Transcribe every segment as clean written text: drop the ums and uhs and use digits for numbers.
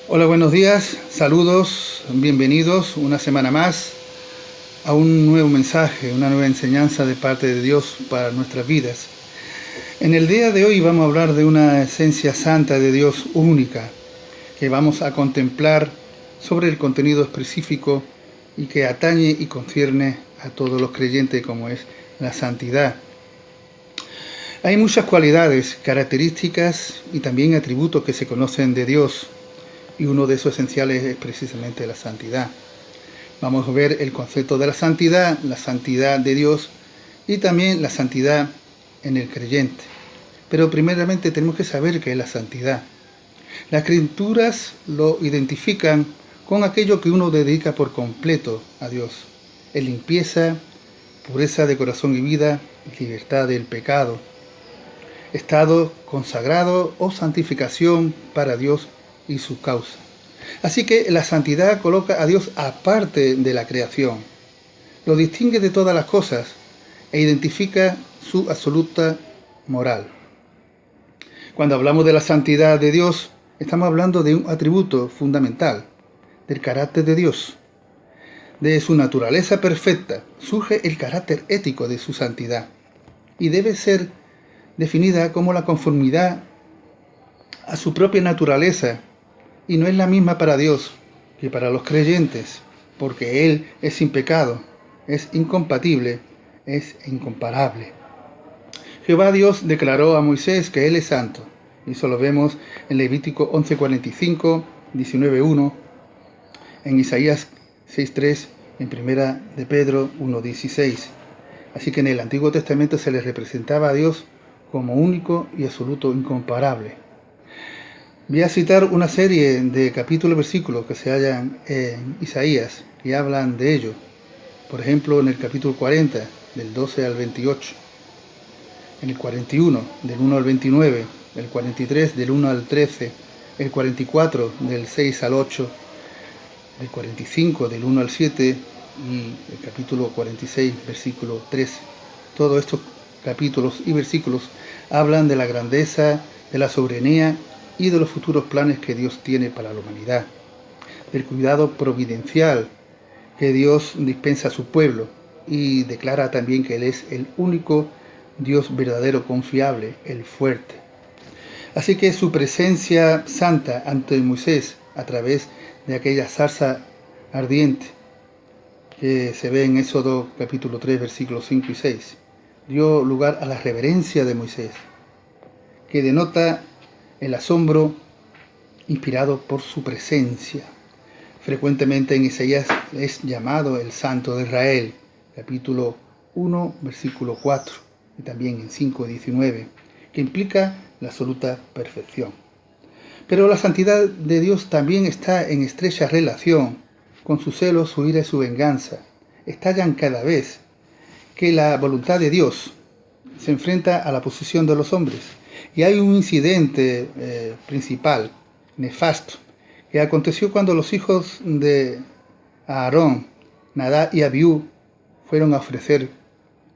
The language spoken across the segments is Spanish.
Hola, buenos días, saludos, bienvenidos una semana más a un nuevo mensaje, una nueva enseñanza de parte de Dios para nuestras vidas. En el día de hoy vamos a hablar de una esencia santa de Dios única, que vamos a contemplar sobre el contenido específico y que atañe y concierne a todos los creyentes, como es la santidad. Hay muchas cualidades, características y también atributos que se conocen de Dios, y uno de esos esenciales es precisamente la santidad. Vamos a ver el concepto de la santidad de Dios y también la santidad en el creyente. Pero primeramente tenemos que saber qué es la santidad. Las escrituras lo identifican con aquello que uno dedica por completo a Dios. Es limpieza, pureza de corazón y vida, libertad del pecado, estado consagrado o santificación para Dios y su causa. Así que la santidad coloca a Dios aparte de la creación, lo distingue de todas las cosas e identifica su absoluta moral. Cuando hablamos de la santidad de Dios, estamos hablando de un atributo fundamental del carácter de Dios. De su naturaleza perfecta surge el carácter ético de su santidad y debe ser definida como la conformidad a su propia naturaleza, y no es la misma para Dios que para los creyentes, porque Él es sin pecado, es incompatible, es incomparable. Jehová Dios declaró a Moisés que Él es santo, y eso lo vemos en Levítico 11:45, 19:1, en Isaías 6:3, en Primera de Pedro 1:16. Así que en el Antiguo Testamento se le representaba a Dios como único y absoluto, incomparable. Voy a citar una serie de capítulos y versículos que se hallan en Isaías y hablan de ello. Por ejemplo, en el capítulo 40, del 12 al 28, en el 41, del 1 al 29, el 43, del 1 al 13, el 44, del 6 al 8, el 45, del 1 al 7 y el capítulo 46, versículo 13. Todos estos capítulos y versículos hablan de la grandeza, de la soberanía y de los futuros planes que Dios tiene para la humanidad, del cuidado providencial que Dios dispensa a su pueblo, y declara también que Él es el único Dios verdadero, confiable, el fuerte. Así que su presencia santa ante Moisés a través de aquella zarza ardiente que se ve en Éxodo capítulo 3 versículos 5 y 6, dio lugar a la reverencia de Moisés, que denota el asombro inspirado por su presencia. Frecuentemente en Isaías es llamado el Santo de Israel, capítulo 1, versículo 4, y también en 5:19, que implica la absoluta perfección. Pero la santidad de Dios también está en estrecha relación con su celo, su ira y su venganza. Estallan cada vez que la voluntad de Dios se enfrenta a la posición de los hombres. Y hay un incidente principal, nefasto, que aconteció cuando los hijos de Aarón, Nadab y Abiú, fueron a ofrecer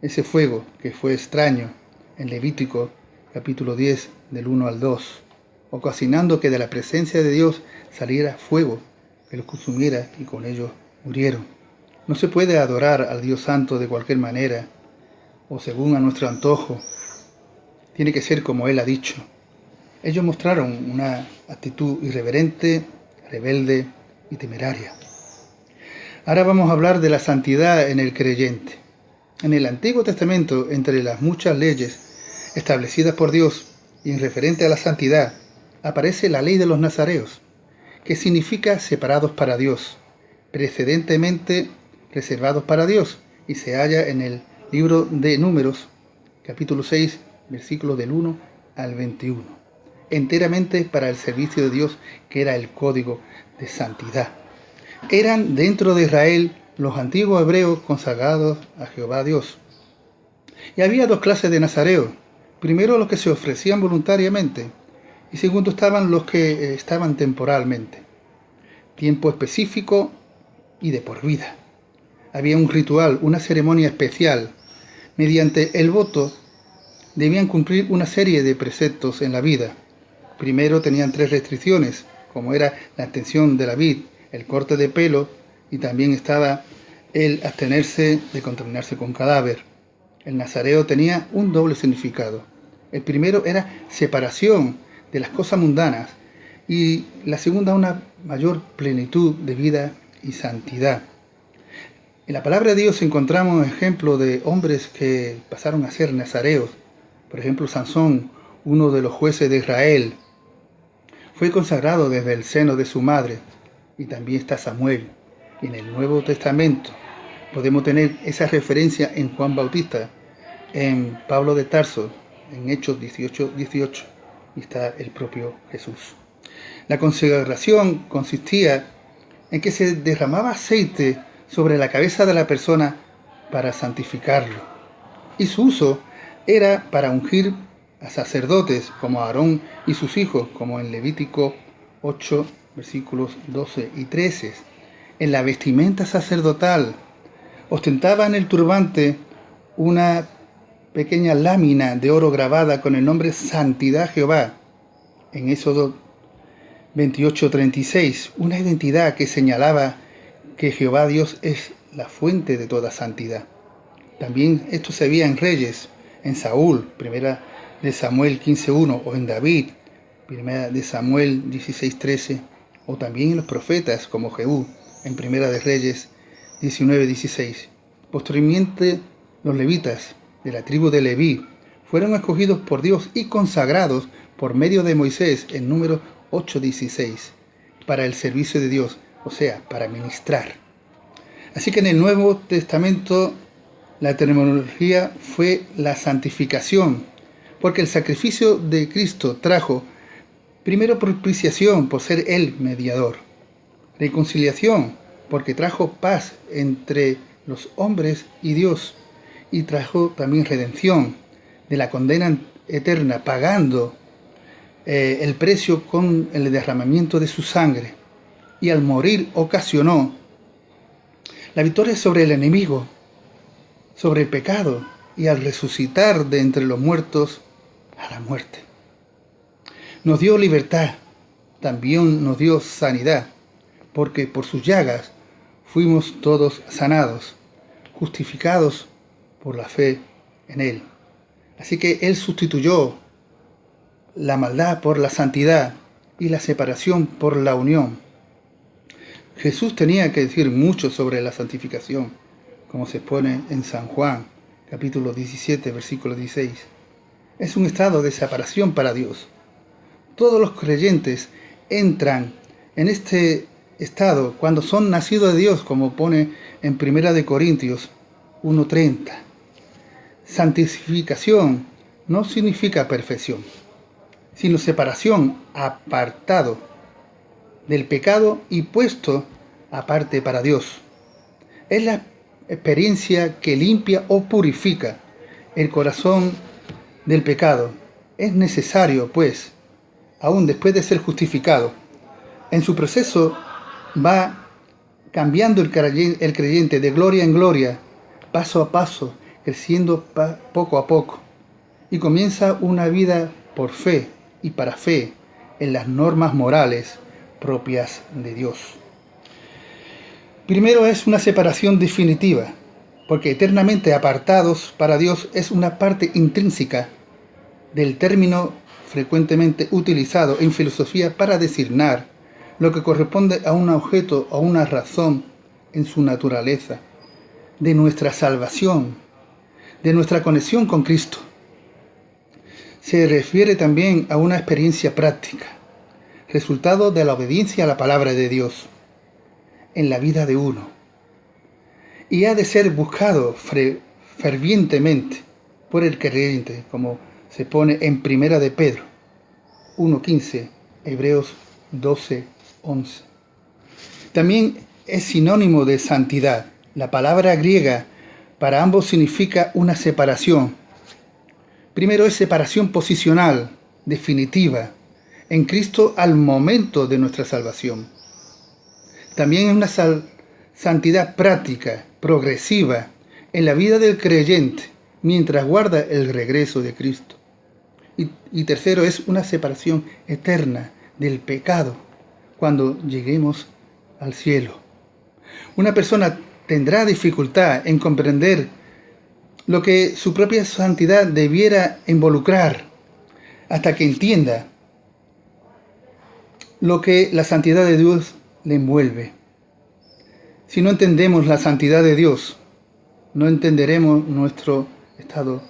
ese fuego que fue extraño en Levítico capítulo 10 del 1 al 2, ocasionando que de la presencia de Dios saliera fuego que los consumiera, y con ellos murieron. No se puede adorar al Dios Santo de cualquier manera o según a nuestro antojo. Tiene que ser como Él ha dicho. Ellos mostraron una actitud irreverente, rebelde y temeraria. Ahora vamos a hablar de la santidad en el creyente. En el Antiguo Testamento, entre las muchas leyes establecidas por Dios y en referente a la santidad, aparece la ley de los nazareos, que significa separados para Dios, precedentemente reservados para Dios, y se halla en el libro de Números, capítulo 6, versículos del 1 al 21, enteramente para el servicio de Dios, que era el código de santidad. Eran dentro de Israel los antiguos hebreos consagrados a Jehová Dios. Y había dos clases de nazareos. Primero, los que se ofrecían voluntariamente, y segundo estaban los que estaban temporalmente, tiempo específico y de por vida. Había un ritual, una ceremonia especial. Mediante el voto debían cumplir una serie de preceptos en la vida. Primero tenían 3 restricciones: como era la extensión de la vid, el corte de pelo, y también estaba el abstenerse de contaminarse con cadáver. El nazareo tenía un doble significado. El primero era separación de las cosas mundanas y la segunda una mayor plenitud de vida y santidad. En la palabra de Dios encontramos ejemplos de hombres que pasaron a ser nazareos. Por ejemplo, Sansón, uno de los jueces de Israel, fue consagrado desde el seno de su madre. Y también está Samuel. Y en el Nuevo Testamento podemos tener esa referencia en Juan Bautista, en Pablo de Tarso, en Hechos 18:18, y está el propio Jesús. La consagración consistía en que se derramaba aceite sobre la cabeza de la persona para santificarlo. Y su uso era para ungir a sacerdotes como Aarón y sus hijos, como en Levítico 8, versículos 12 y 13. En la vestimenta sacerdotal ostentaba en el turbante una pequeña lámina de oro grabada con el nombre Santidad Jehová. En Éxodo 28:36, una identidad que señalaba que Jehová Dios es la fuente de toda santidad. También esto se veía en Reyes, en Saúl, primera de Samuel 15:1, o en David, primera de Samuel 16:13, o también en los profetas como Jehú, en primera de Reyes 19:16. Posteriormente, los levitas de la tribu de Leví fueron escogidos por Dios y consagrados por medio de Moisés en Números 8:16 para el servicio de Dios, o sea, para ministrar. Así que en el Nuevo Testamento la terminología fue la santificación, porque el sacrificio de Cristo trajo primero propiciación por ser Él mediador, reconciliación porque trajo paz entre los hombres y Dios, y trajo también redención de la condena eterna, pagando el precio con el derramamiento de su sangre, y al morir ocasionó la victoria sobre el enemigo, sobre el pecado, y al resucitar de entre los muertos a la muerte. Nos dio libertad, también nos dio sanidad, porque por sus llagas fuimos todos sanados, justificados por la fe en Él. Así que Él sustituyó la maldad por la santidad y la separación por la unión. Jesús tenía que decir mucho sobre la santificación, como se pone en San Juan, capítulo 17, versículo 16. Es un estado de separación para Dios. Todos los creyentes entran en este estado cuando son nacidos de Dios, como pone en 1 Corintios 1:30. Santificación no significa perfección, sino separación, apartado del pecado y puesto aparte para Dios. Es la experiencia que limpia o purifica el corazón del pecado. Es necesario, pues, aún después de ser justificado, en su proceso va cambiando el creyente de gloria en gloria, paso a paso, creciendo poco a poco, y comienza una vida por fe y para fe en las normas morales propias de Dios. Primero es una separación definitiva, porque eternamente apartados para Dios es una parte intrínseca del término frecuentemente utilizado en filosofía para designar lo que corresponde a un objeto o una razón en su naturaleza, de nuestra salvación, de nuestra conexión con Cristo. Se refiere también a una experiencia práctica, resultado de la obediencia a la palabra de Dios en la vida de uno, y ha de ser buscado fervientemente por el creyente, como se pone en Primera de Pedro 1:15, Hebreos 12:11. También es sinónimo de santidad. La palabra griega para ambos significa una separación. Primero es separación posicional, definitiva, en Cristo al momento de nuestra salvación. También es una santidad práctica, progresiva, en la vida del creyente, mientras guarda el regreso de Cristo. Y tercero es una separación eterna del pecado, cuando lleguemos al cielo. Una persona tendrá dificultad en comprender lo que su propia santidad debiera involucrar hasta que entienda lo que la santidad de Dios le envuelve. Si no entendemos la santidad de Dios, no entenderemos nuestro estado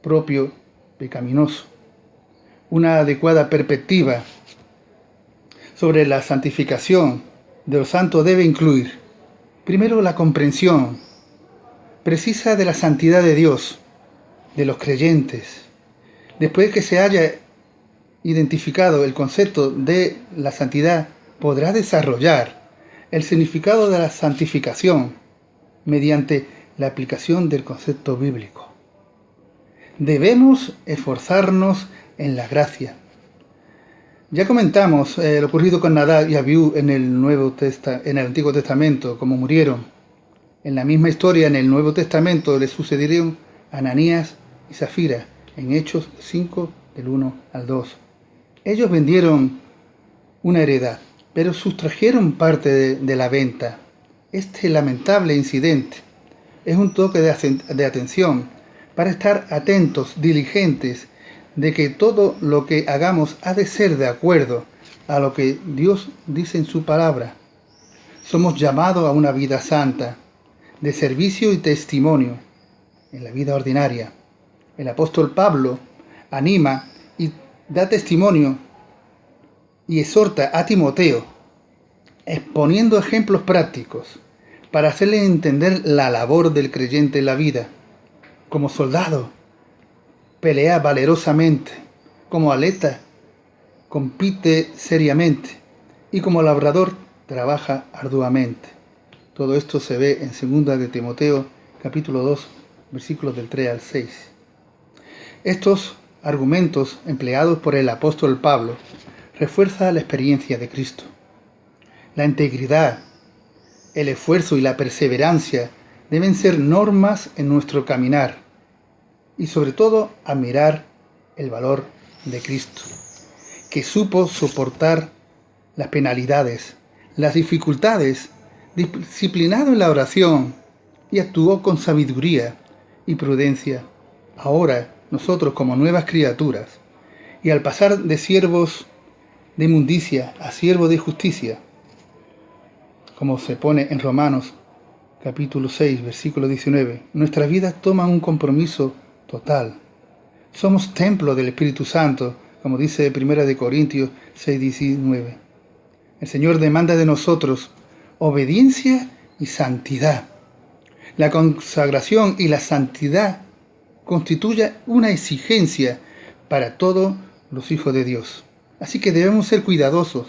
propio pecaminoso. Una adecuada perspectiva sobre la santificación de los santos debe incluir, primero, la comprensión precisa de la santidad de Dios, de los creyentes. Después que se haya identificado el concepto de la santidad, podrá desarrollar el significado de la santificación mediante la aplicación del concepto bíblico. Debemos esforzarnos en la gracia. Ya comentamos lo ocurrido con Nadab y Abiú en el Antiguo Testamento, cómo murieron. En la misma historia, en el Nuevo Testamento, le sucedieron a Ananías y Zafira, en Hechos 5, del 1 al 2. Ellos vendieron una heredad, pero sustrajeron parte de la venta. Este lamentable incidente es un toque de atención para estar atentos, diligentes, de que todo lo que hagamos ha de ser de acuerdo a lo que Dios dice en su palabra. Somos llamados a una vida santa, de servicio y testimonio en la vida ordinaria. El apóstol Pablo anima y da testimonio y exhorta a Timoteo, exponiendo ejemplos prácticos para hacerle entender la labor del creyente en la vida. Como soldado, pelea valerosamente; como atleta, compite seriamente; y como labrador, trabaja arduamente. Todo esto se ve en 2 de Timoteo, capítulo 2, versículos del 3 al 6. Estos argumentos empleados por el apóstol Pablo refuerzan la experiencia de Cristo. La integridad, el esfuerzo y la perseverancia deben ser normas en nuestro caminar, y sobre todo admirar el valor de Cristo, que supo soportar las penalidades, las dificultades, disciplinado en la oración, y actuó con sabiduría y prudencia. Ahora, nosotros como nuevas criaturas, y al pasar de siervos de inmundicia a siervos de justicia, como se pone en Romanos capítulo 6, versículo 19, nuestras vidas toman un compromiso total. Somos templo del Espíritu Santo, como dice 1 Corintios 6, 19. El Señor demanda de nosotros obediencia y santidad. La consagración y la santidad constituyen una exigencia para todos los hijos de Dios. Así que debemos ser cuidadosos,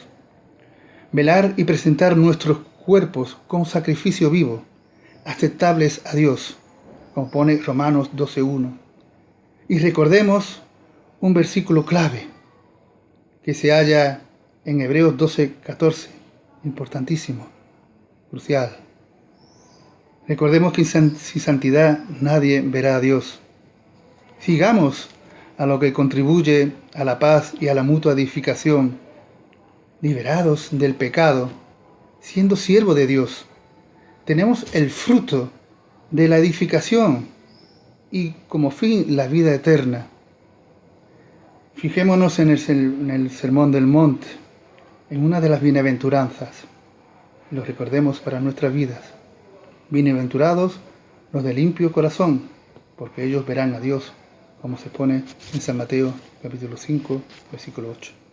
velar y presentar nuestros cuerpos como sacrificio vivo, aceptables a Dios, como pone Romanos 12:1. Y recordemos un versículo clave que se halla en Hebreos 12:14, importantísimo, crucial. Recordemos que sin santidad nadie verá a Dios. Sigamos a lo que contribuye a la paz y a la mutua edificación, liberados del pecado, siendo siervo de Dios. Tenemos el fruto de la edificación y como fin la vida eterna. Fijémonos en el Sermón del Monte, en una de las bienaventuranzas. Lo recordemos para nuestras vidas. Bienaventurados los de limpio corazón, porque ellos verán a Dios, como se pone en San Mateo capítulo 5, versículo 8.